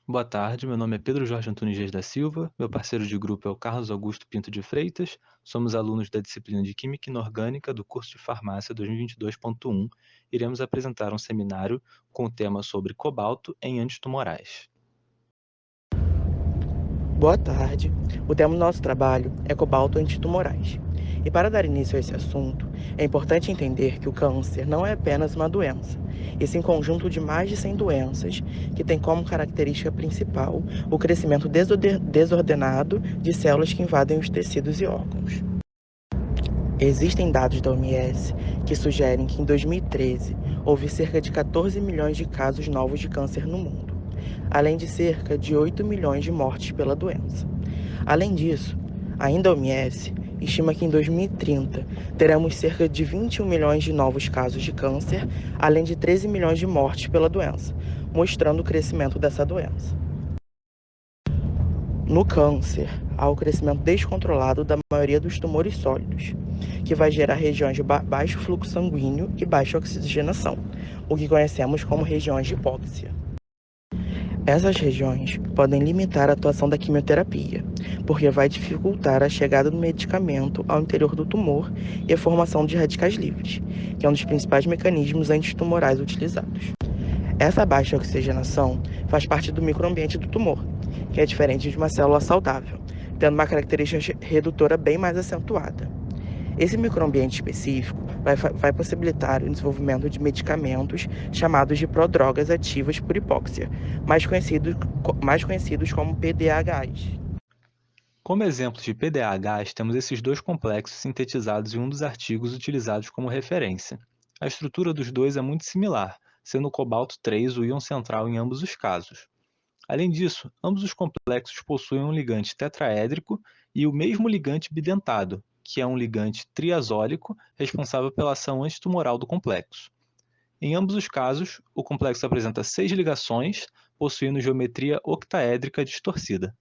Boa tarde, meu nome é Pedro Jorge Antunes Dias da Silva, meu parceiro de grupo é o Carlos Augusto Pinto de Freitas, somos alunos da disciplina de Química Inorgânica do curso de Farmácia 2022.1. Iremos apresentar um seminário com o tema sobre cobalto em antitumorais. Boa tarde. O tema do nosso trabalho é cobalto antitumorais. E para dar início a esse assunto, é importante entender que o câncer não é apenas uma doença, esse conjunto de mais de 100 doenças que tem como característica principal o crescimento desordenado de células que invadem os tecidos e órgãos. Existem dados da OMS que sugerem que em 2013 houve cerca de 14 milhões de casos novos de câncer no mundo, além de cerca de 8 milhões de mortes pela doença. Além disso, ainda a OMS estima que em 2030 teremos cerca de 21 milhões de novos casos de câncer, além de 13 milhões de mortes pela doença, mostrando o crescimento dessa doença. No câncer, há o crescimento descontrolado da maioria dos tumores sólidos, que vai gerar regiões de baixo fluxo sanguíneo e baixa oxigenação, o que conhecemos como regiões de hipóxia. Essas regiões podem limitar a atuação da quimioterapia, porque vai dificultar a chegada do medicamento ao interior do tumor e a formação de radicais livres, que é um dos principais mecanismos antitumorais utilizados. Essa baixa oxigenação faz parte do microambiente do tumor, que é diferente de uma célula saudável, tendo uma característica redutora bem mais acentuada. Esse microambiente específico vai possibilitar o desenvolvimento de medicamentos chamados de prodrogas ativas por hipóxia, mais conhecidos como PDAHs. Como exemplos de PDAHs, temos esses dois complexos sintetizados em um dos artigos utilizados como referência. A estrutura dos dois é muito similar, sendo o cobalto 3 o íon central em ambos os casos. Além disso, ambos os complexos possuem um ligante tetraédrico e o mesmo ligante bidentado, que é um ligante triazólico responsável pela ação antitumoral do complexo. Em ambos os casos, o complexo apresenta 6 ligações, possuindo geometria octaédrica distorcida.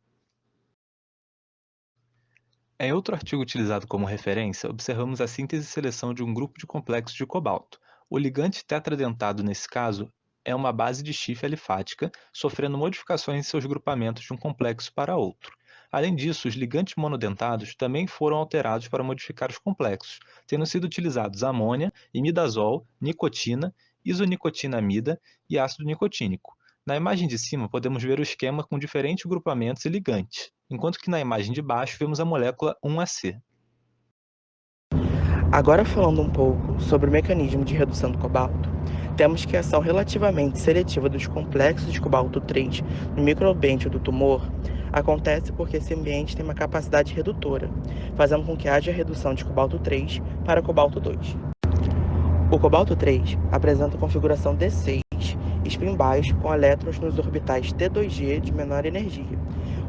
Em outro artigo utilizado como referência, observamos a síntese e seleção de um grupo de complexos de cobalto. O ligante tetradentado, nesse caso, é uma base de chifre alifática, sofrendo modificações em seus grupamentos de um complexo para outro. Além disso, os ligantes monodentados também foram alterados para modificar os complexos, tendo sido utilizados amônia, imidazol, nicotina, isonicotinamida e ácido nicotínico. Na imagem de cima, podemos ver o esquema com diferentes grupamentos e ligantes, enquanto que na imagem de baixo vemos a molécula 1AC. Agora falando um pouco sobre o mecanismo de redução do cobalto, temos que a ação relativamente seletiva dos complexos de cobalto 3 no microambiente do tumor acontece porque esse ambiente tem uma capacidade redutora, fazendo com que haja redução de cobalto 3 para cobalto 2. O cobalto 3 apresenta a configuração D6, spin baixo com elétrons nos orbitais T2G de menor energia,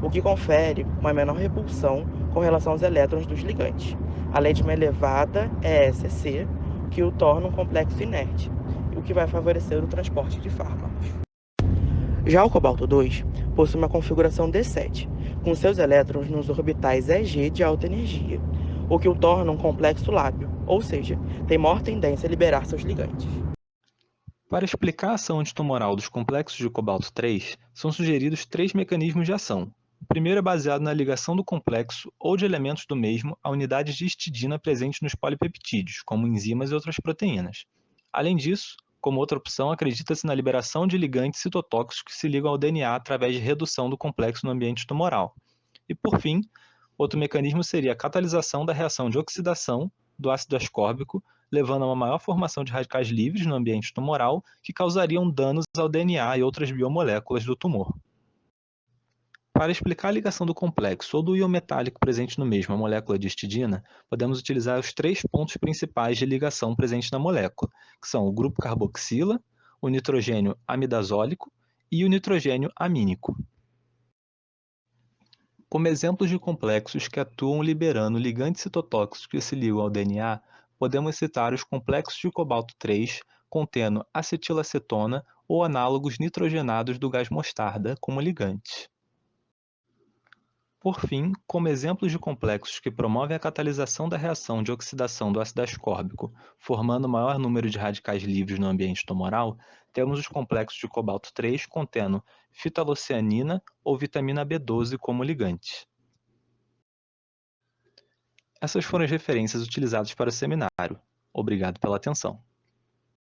o que confere uma menor repulsão com relação aos elétrons dos ligantes, além de uma elevada ESC, que o torna um complexo inerte, o que vai favorecer o transporte de fármacos. Já o cobalto 2 possui uma configuração D7, com seus elétrons nos orbitais EG de alta energia, o que o torna um complexo lábio, ou seja, tem maior tendência a liberar seus ligantes. Para explicar a ação antitumoral dos complexos de cobalto 3, são sugeridos três mecanismos de ação. O primeiro é baseado na ligação do complexo ou de elementos do mesmo a unidades de histidina presentes nos polipeptídeos, como enzimas e outras proteínas. Além disso, como outra opção, acredita-se na liberação de ligantes citotóxicos que se ligam ao DNA através de redução do complexo no ambiente tumoral. E, por fim, outro mecanismo seria a catalisação da reação de oxidação do ácido ascórbico, levando a uma maior formação de radicais livres no ambiente tumoral que causariam danos ao DNA e outras biomoléculas do tumor. Para explicar a ligação do complexo ou do íon metálico presente no mesmo à molécula de histidina, podemos utilizar os três pontos principais de ligação presentes na molécula, que são o grupo carboxila, o nitrogênio amidazólico e o nitrogênio amínico. Como exemplos de complexos que atuam liberando ligantes citotóxicos que se ligam ao DNA, podemos citar os complexos de cobalto 3 contendo acetilacetona ou análogos nitrogenados do gás mostarda como ligantes. Por fim, como exemplos de complexos que promovem a catalisação da reação de oxidação do ácido ascórbico, formando maior número de radicais livres no ambiente tumoral, temos os complexos de cobalto 3 contendo fitalocianina ou vitamina B12 como ligantes. Essas foram as referências utilizadas para o seminário. Obrigado pela atenção.